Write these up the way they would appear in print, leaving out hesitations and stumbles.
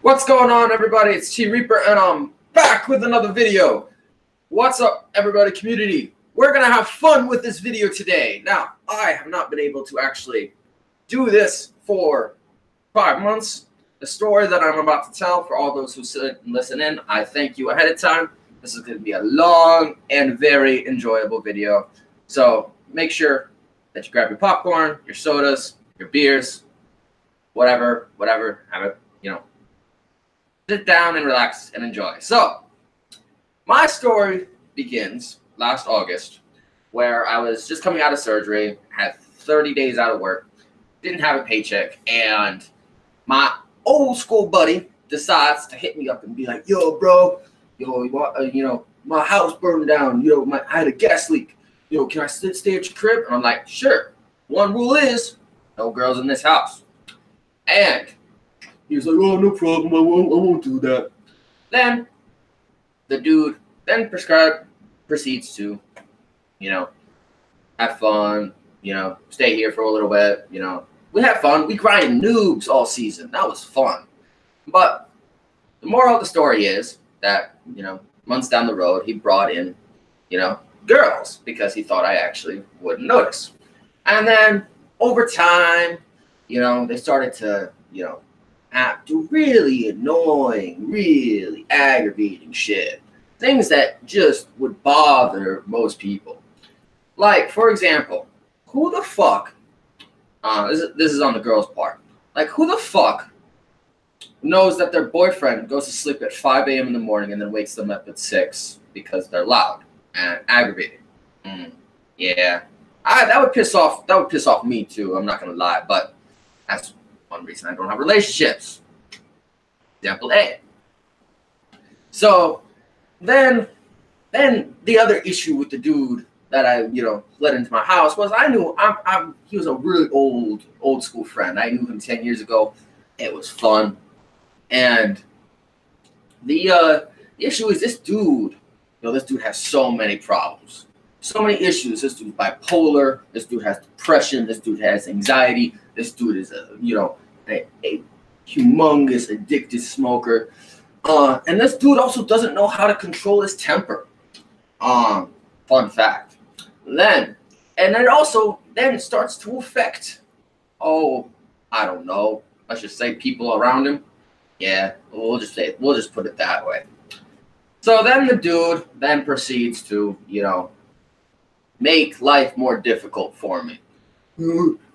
What's going on, everybody? It's T Reaper, and I'm back with another video. What's up, everybody, community? We're gonna have fun with this video today. Now, I have not been able to actually do this for 5 months. The story that I'm about to tell, for all those who sit and listen in, I thank you ahead of time. This is going to be a long and very enjoyable video. So make sure that you grab your popcorn, your sodas, your beers, whatever, have it, sit down and relax and enjoy. So, my story begins last August, where I was just coming out of surgery, had 30 days out of work, didn't have a paycheck, and my old school buddy decides to hit me up and be like, "Yo, bro, my house burned down. I had a gas leak. Can I stay at your crib?" And I'm like, "Sure. One rule is, no girls in this house." And he was like, "Oh, no problem. I won't do that." Then the dude proceeds to, have fun, stay here for a little bit, We had fun. We grinded noobs all season. That was fun. But the moral of the story is that, months down the road, he brought in, girls because he thought I actually wouldn't notice. And then over time, they started to, do really annoying, really aggravating shit. Things that just would bother most people. Like, for example, who the fuck, this is on the girls' part, like, who the fuck knows that their boyfriend goes to sleep at 5 a.m. in the morning and then wakes them up at 6 because they're loud and aggravating? Yeah. That would piss off me too, I'm not gonna lie, but that's one reason I don't have relationships. Example A. So then the other issue with the dude that I, let into my house was I knew he was a really old school friend. I knew him 10 years ago. It was fun. And the issue is this dude, this dude has so many problems. So many issues. This dude's bipolar. This dude has depression. This dude has anxiety. This dude is a humongous addicted smoker. And this dude also doesn't know how to control his temper. Fun fact. And it also then starts to affect, I don't know, let's just say people around him. Yeah, we'll just put it that way. So then the dude then proceeds to, make life more difficult for me.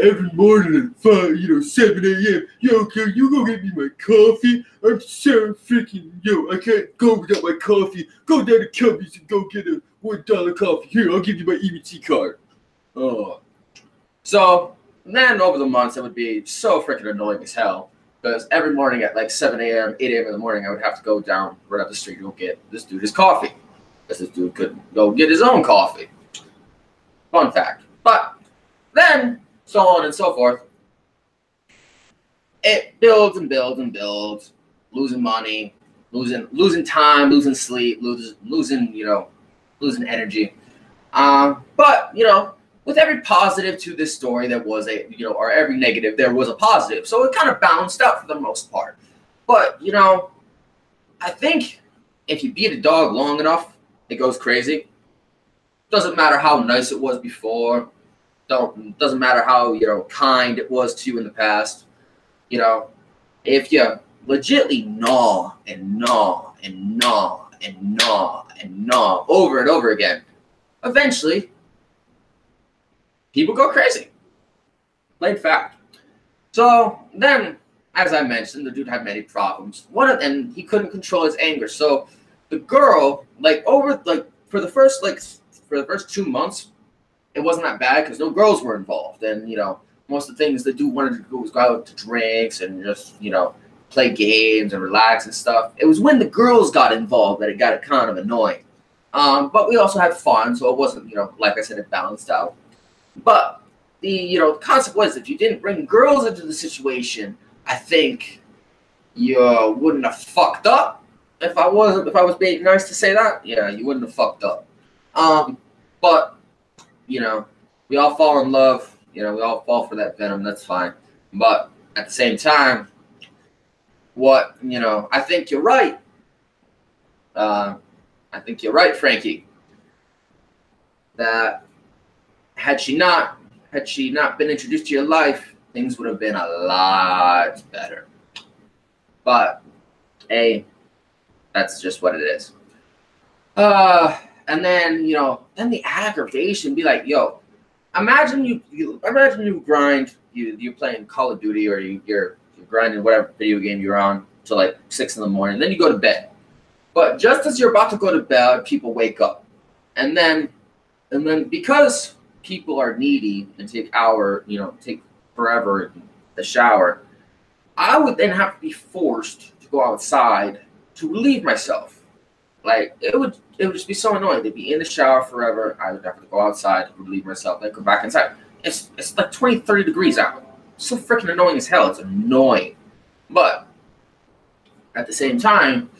Every morning at 7 a.m., can you go get me my coffee? I'm so freaking, I can't go without my coffee. Go down to Cubby's and go get a $1 coffee. Here, I'll give you my EBT card. So then over the months, it would be so freaking annoying as hell. Because every morning at like 7 a.m., 8 a.m. in the morning, I would have to go down right up the street and go get this dude his coffee. Because this dude couldn't go get his own coffee. Fun fact. But then, so on and so forth, it builds and builds and builds, losing money, losing time, losing sleep, losing energy. But, with every positive to this story, there was or every negative, there was a positive. So it kind of balanced out for the most part. But, I think if you beat a dog long enough, it goes crazy. Doesn't matter how nice it was before. Doesn't matter how, kind it was to you in the past. If you legitly gnaw and gnaw and gnaw and gnaw and gnaw over and over again, eventually, people go crazy. Plain fact. So then, as I mentioned, the dude had many problems. And he couldn't control his anger. So the girl, for the first 2 months, it wasn't that bad because no girls were involved. And, most of the things the dude wanted to do was go out to drinks and just, play games and relax and stuff. It was when the girls got involved that it got kind of annoying. But we also had fun, so it wasn't, like I said, it balanced out. But the, consequence, if you didn't bring girls into the situation, I think you wouldn't have fucked up. If I was being nice to say that, yeah, you wouldn't have fucked up. But, we all fall in love. We all fall for that venom. That's fine. But at the same time, I think you're right. I think you're right, Frankie. That had she not been introduced to your life, things would have been a lot better. But hey, that's just what it is. And then then the aggravation be like, yo, imagine you grind, you're playing Call of Duty, or you're grinding whatever video game you're on till like 6 a.m. Then you go to bed. But just as you're about to go to bed, people wake up, and then because people are needy and take forever in the shower, I would then have to be forced to go outside to relieve myself. Like it would just be so annoying. They'd be in the shower forever. I would have to go outside to relieve myself, then go back inside. It's like 20, 30 degrees out. It's so freaking annoying as hell. It's annoying. But at the same time,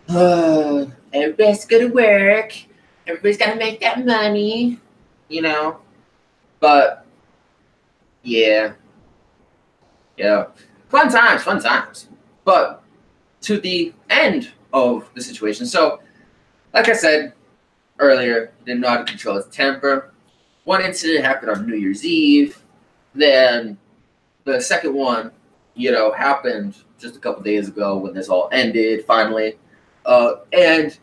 everybody's go to work. Everybody's got to make that money, But yeah, fun times. But to the end of the situation. So, like I said earlier, didn't know how to control his temper. One incident happened on New Year's Eve. Then the second one, happened just a couple days ago when this all ended finally. And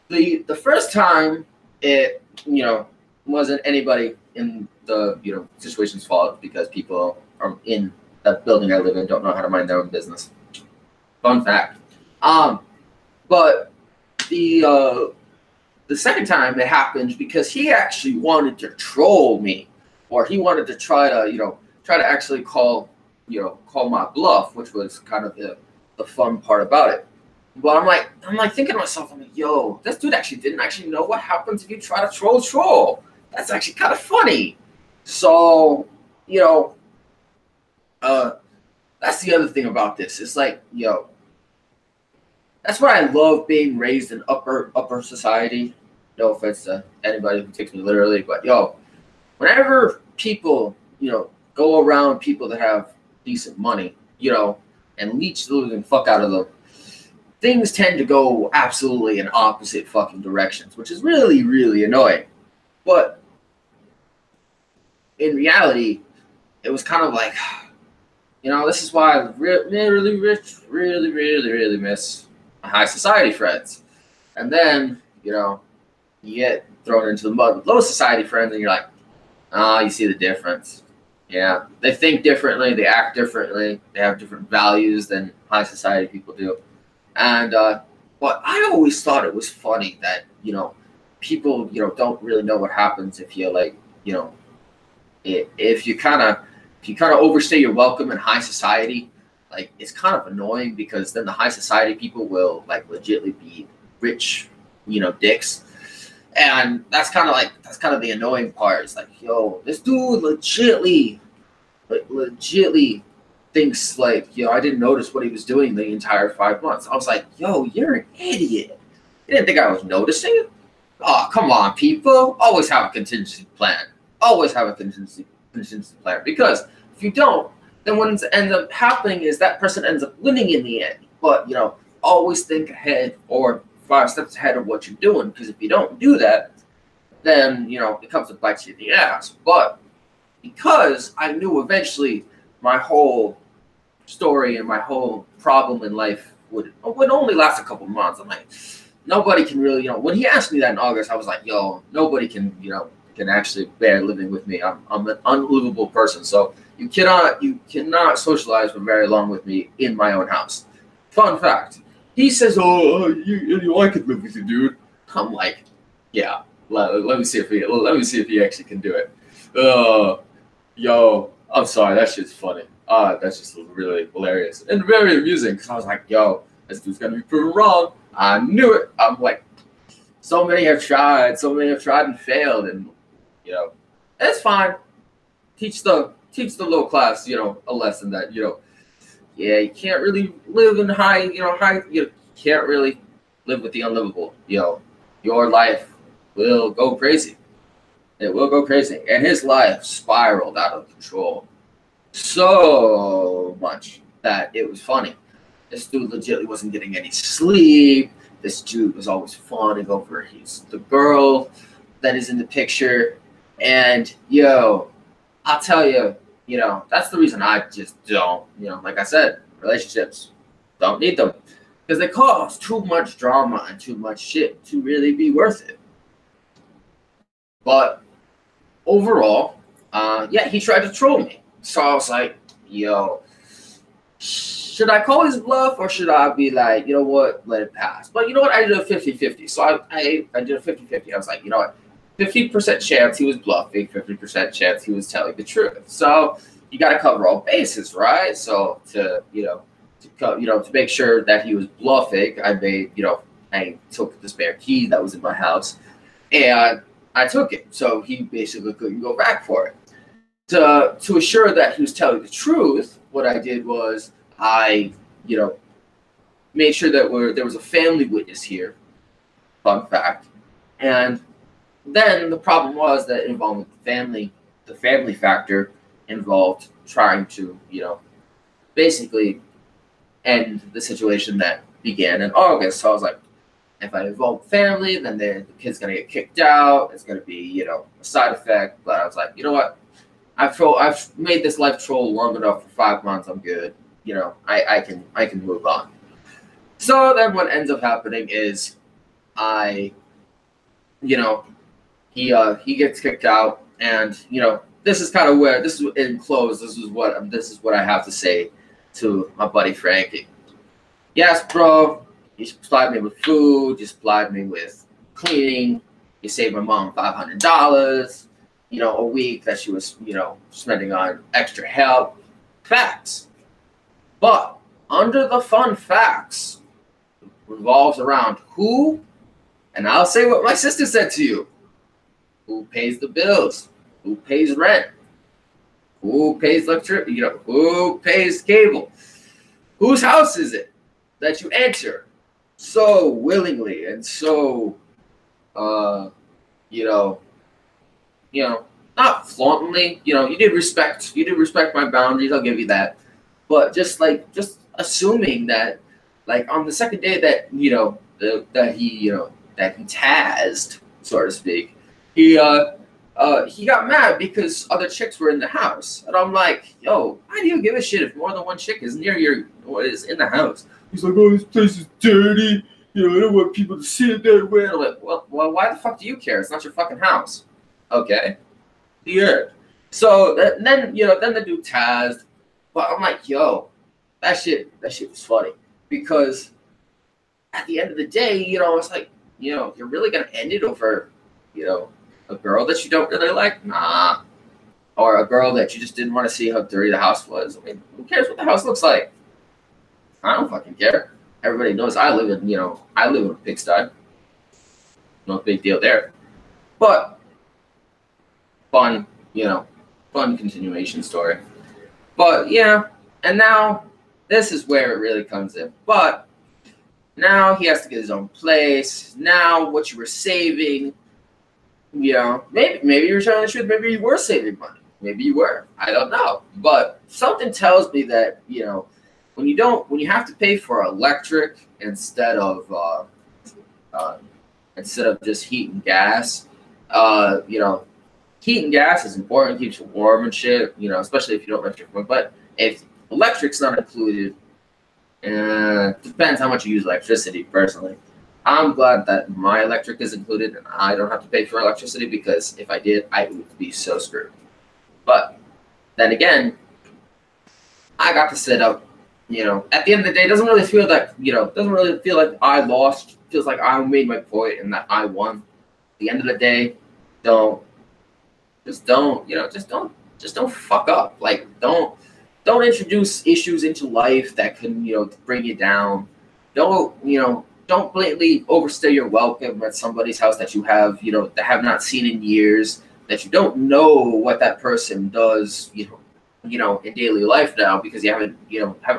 the first time it, wasn't anybody in the, situation's fault, because people are in that building I live in don't know how to mind their own business. Fun fact. But the second time it happened because he actually wanted to troll me, or he wanted to try to actually call my bluff, which was kind of the fun part about it. But I'm like thinking to myself, I'm like, yo, this dude actually didn't actually know what happens if you try to troll. That's actually kind of funny. So, that's the other thing about this. It's like, that's why I love being raised in upper society. No offense to anybody who takes me literally, but whenever people, go around people that have decent money, and leech the living fuck out of them, things tend to go absolutely in opposite fucking directions, which is really, really annoying. But in reality, it was kind of like, this is why I really miss my high society friends. And then, you get thrown into the mud with low society friends, and you're like, you see the difference. Yeah, they think differently, they act differently, they have different values than high society people do. And but I always thought it was funny that people don't really know what happens if you if you kind of overstay your welcome in high society. Like, it's kind of annoying, because then the high society people will legitly be rich, dicks. And that's kind of the annoying part. It's like, yo, this dude legitly thinks I didn't notice what he was doing the entire 5 months. I was like, yo, you're an idiot. You didn't think I was noticing? Oh, come on, people. Always have a contingency plan. Always have a contingency plan. Because if you don't, then what ends up happening is that person ends up winning in the end. But, always think ahead, or 5 steps ahead of what you're doing. Because if you don't do that, then, it comes to bite you in the ass. But because I knew eventually my whole story and my whole problem in life would only last a couple months, I'm like, nobody can really, when he asked me that in August, I was like, yo, nobody can actually bear living with me. I'm an unlivable person. So you cannot socialize for very long with me in my own house. Fun fact. He says, oh, I could live with you, dude. I'm like, yeah, let me see if he actually can do it. Yo, I'm sorry, that shit's funny. That's just really hilarious and very amusing, because I was like, yo, this dude's gonna be proven wrong. I knew it. I'm like, so many have tried and failed, and it's fine. Teach the low class, a lesson that, yeah, you can't really live in you can't really live with the unlivable. Your life will go crazy. It will go crazy. And his life spiraled out of control so much that it was funny. This dude legitimately wasn't getting any sleep. This dude was always fawning over the girl that is in the picture. And yo, I'll tell you, that's the reason I just don't, like I said, relationships, don't need them. Because they cause too much drama and too much shit to really be worth it. But overall, yeah, he tried to troll me. So I was like, yo, should I call his bluff or should I be like, you know what, let it pass? But you know what, I did a 50-50. So I did a 50-50. I was like, you know what, 50% chance he was bluffing, 50% chance he was telling the truth. So you got to cover all bases, right? So to make sure that he was bluffing, I took the spare key that was in my house and I took it. So he basically couldn't go back for it. To assure that he was telling the truth, what I did was I, made sure that there was a family witness here. Fun fact. And then the problem was that involving the family factor involved trying to, basically end the situation that began in August. So I was like, if I involve family, then the kid's going to get kicked out. It's going to be, a side effect. But I was like, you know what? I've made this life troll long enough for 5 months. I'm good. I can move on. So then what ends up happening is he gets kicked out, and this is kind of where this is in close. This is what I have to say to my buddy Frankie. Yes, bro, you supplied me with food, you supplied me with cleaning, you saved my mom $500, a week that she was, spending on extra help. Facts. But under the fun facts revolves around who, and I'll say what my sister said to you. Who pays the bills? Who pays rent? Who pays electricity? Who pays cable? Whose house is it that you enter so willingly and so, not flauntly? You did respect my boundaries. I'll give you that. But just assuming that, like, on the second day that that he tazzed, so to speak, he got mad because other chicks were in the house, and I'm like, yo, why do you give a shit if more than one chick is is in the house? He's like, oh, this place is dirty. I don't want people to see it that way. I'm like, well, why the fuck do you care? It's not your fucking house. Okay. Weird. So then the dude tazzed. But I'm like, yo, that shit was funny. Because at the end of the day, it's like, you're really going to end it over, a girl that you don't really like? Nah. Or a girl that you just didn't want to see how dirty the house was. I mean, who cares what the house looks like? I don't fucking care. Everybody knows I live in a pigsty. No big deal there. But fun continuation story. But yeah, and now this is where it really comes in. But now he has to get his own place. Now what you were saving, maybe you're telling the truth. Maybe you were saving money. Maybe you were. I don't know. But something tells me that when you have to pay for electric instead of just heat and gas, heat and gas is important, keeps you warm and shit, especially if you don't electric. But if electric's not included, depends how much you use electricity, personally. I'm glad that my electric is included and I don't have to pay for electricity, because if I did, I would be so screwed. But then again, I got to sit up, at the end of the day, it doesn't really feel like I lost. It feels like I made my point and that I won. At the end of the day, don't fuck up. Like, don't introduce issues into life that can, bring you down. Don't blatantly overstay your welcome at somebody's house that you have, that have not seen in years, that you don't know what that person does, in daily life now, because you haven't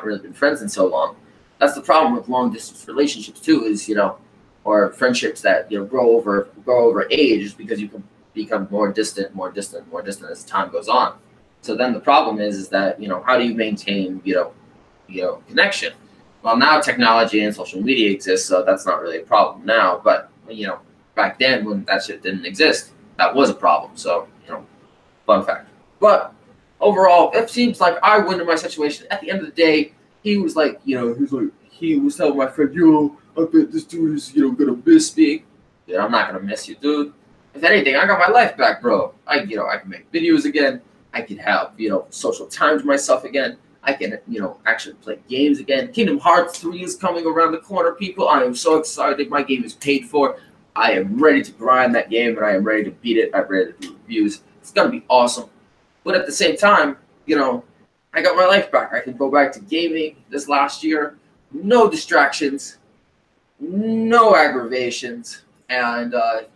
really been friends in so long. That's the problem with long distance relationships too, is, or friendships that, grow over age, is because you can become more distant as time goes on. So then the problem is that, how do you maintain, connection? Well, now technology and social media exists, so that's not really a problem now. But back then when that shit didn't exist, that was a problem. So fun fact. But overall, it seems like I win in my situation. At the end of the day, he was like, he was telling my friend, I bet this dude is, gonna miss me. Yeah, I'm not gonna miss you, dude. If anything, I got my life back, bro. I can make videos again. I can have, social time to myself again. I can, actually play games again. Kingdom Hearts 3 is coming around the corner, people. I am so excited. My game is paid for. I am ready to grind that game, and I am ready to beat it. I'm ready to do reviews. It's gonna be awesome. But at the same time, I got my life back. I can go back to gaming this last year. No distractions, no aggravations, and as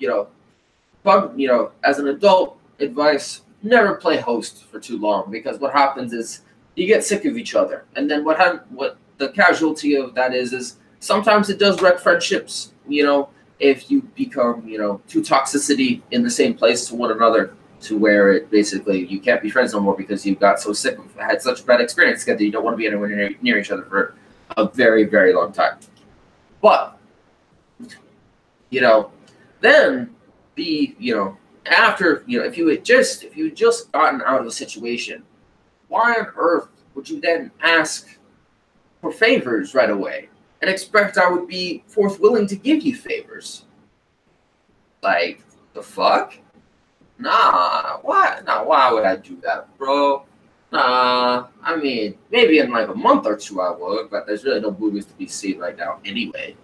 an adult, advice: never play host for too long, because what happens is you get sick of each other, and then what the casualty of that is sometimes it does wreck friendships. If you become too toxicity in the same place to one another, to where it basically you can't be friends no more because you got so sick of had such a bad experience together, you don't want to be anywhere near each other for a very, very long time. But then after if you had just gotten out of a situation, why on earth would you then ask for favors right away and expect I would be willing to give you favors? Like, the fuck? Nah, why? Nah, why would I do that, bro? Nah, I mean, maybe in like a month or two I would, but there's really no movies to be seen right now anyway.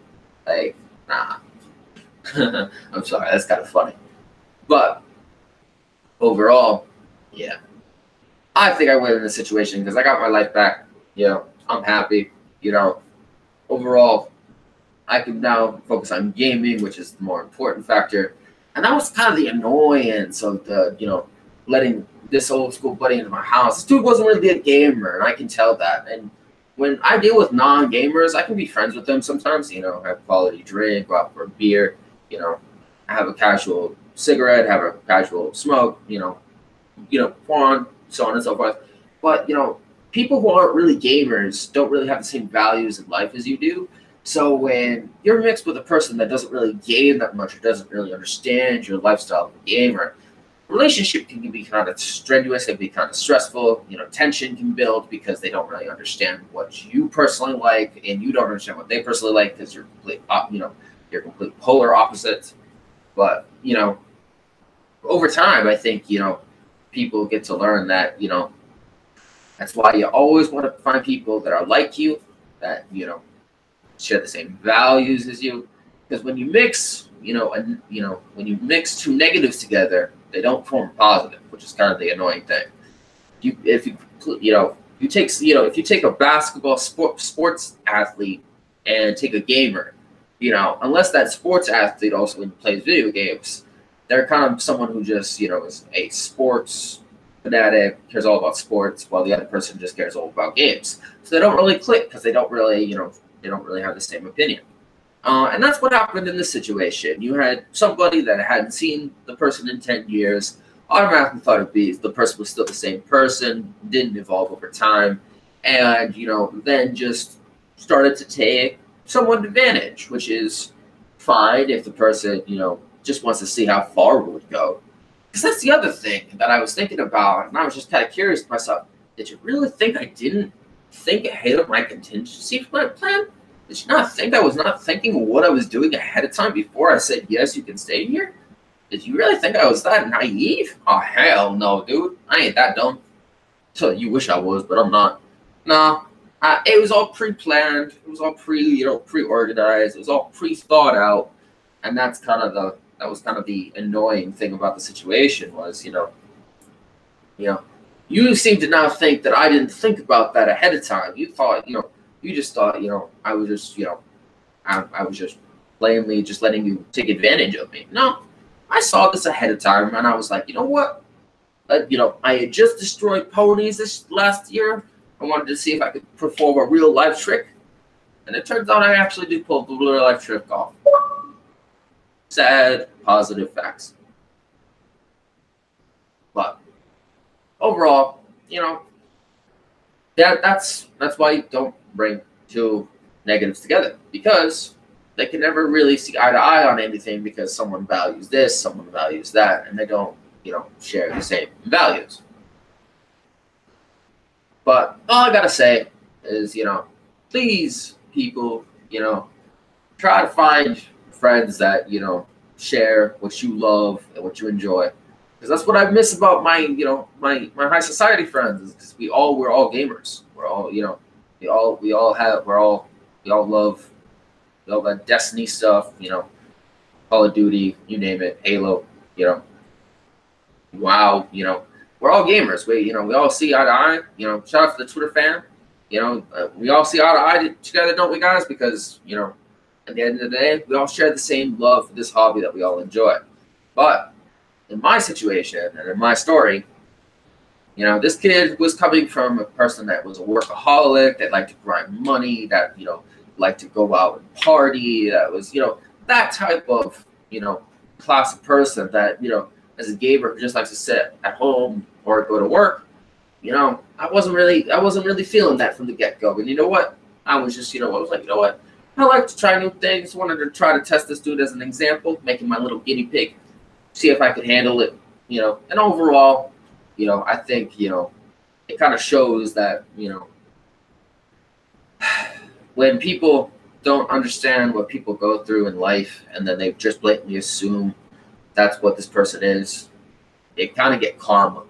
Like, nah. I'm sorry, that's kind of funny. But overall, yeah. I think I win in this situation because I got my life back. I'm happy. Overall, I can now focus on gaming, which is the more important factor. And that was kind of the annoyance of the, letting this old school buddy into my house. This dude wasn't really a gamer, and I can tell that. And when I deal with non-gamers, I can be friends with them sometimes, have quality drink, go out for a beer, have a casual cigarette, have a casual smoke, on, so on and so forth. But, people who aren't really gamers don't really have the same values in life as you do. So when you're mixed with a person that doesn't really game that much or doesn't really understand your lifestyle of a gamer, relationship can be kind of strenuous, it can be kind of stressful, tension can build because they don't really understand what you personally like and you don't understand what they personally like because you're you're complete polar opposites. But, over time, I think, people get to learn that, that's why you always want to find people that are like you, that, share the same values as you. Because when you mix, when you mix two negatives together, they don't form positive, which is kind of the annoying thing. If you take a basketball sports athlete and take a gamer, unless that sports athlete also plays video games, they're kind of someone who just, is a sports fanatic, cares all about sports, while the other person just cares all about games. So they don't really click because they don't really, they don't really have the same opinion. And that's what happened in this situation. You had somebody that hadn't seen the person in 10 years, automatically thought the person was still the same person, didn't evolve over time, and, then just started to take somewhat advantage, which is fine if the person, just wants to see how far we would go. Because that's the other thing that I was thinking about, and I was just kind of curious to myself, did you really think I didn't think ahead of my contingency plan? Did you not think I was not thinking what I was doing ahead of time before I said, yes, you can stay here? Did you really think I was that naive? Oh, hell no, dude. I ain't that dumb. So you wish I was, but I'm not. Nah, it was all pre-planned. It was all pre-organized. It was all pre-thought out. And that was kind of the annoying thing about the situation was, you seem to not think that I didn't think about that ahead of time. You thought, you just thought, I was just, I was just plainly just letting you take advantage of me. No, I saw this ahead of time, and I was like, you know what? I had just destroyed ponies this last year. I wanted to see if I could perform a real life trick, and it turns out I actually did pull the real life trick off. Sad, positive facts. But overall, that's why you don't bring two negatives together, because they can never really see eye to eye on anything, because someone values this, someone values that, and they don't, share the same values. But all I gotta say is, please, people, try to find friends that, share what you love and what you enjoy. Because that's what I miss about my, my high society friends, is because we're all gamers. We're all, we all love that Destiny stuff, Call of Duty, you name it, Halo, WoW, we're all gamers. We all see eye to eye. Shout out to the Twitter fan. We all see eye to eye together, don't we, guys? Because at the end of the day, we all share the same love for this hobby that we all enjoy. But in my situation and in my story, this kid was coming from a person that was a workaholic, that liked to grind money, that liked to go out and party, that was that type of class of person that as a gamer who just likes to sit at home or go to work. I wasn't really feeling that from the get-go. And you know what? I was just, I was like, what? I like to try new things. Wanted to try to test this dude as an example, making my little guinea pig, see if I could handle it, And overall, I think, it kind of shows that, when people don't understand what people go through in life, and then they just blatantly assume that's what this person is, they kind of get karma.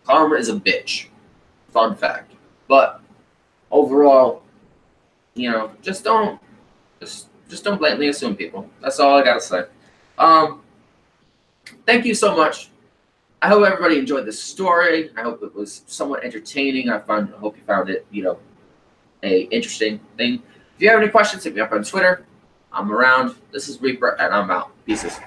Karma is a bitch. Fun fact. But overall, just don't blatantly assume people. That's all I gotta say. Thank you so much. I hope everybody enjoyed this story. I hope it was somewhat entertaining. I hope you found it, a interesting thing. If you have any questions, hit me up on Twitter. I'm around. This is Reaper, and I'm out. Pieces.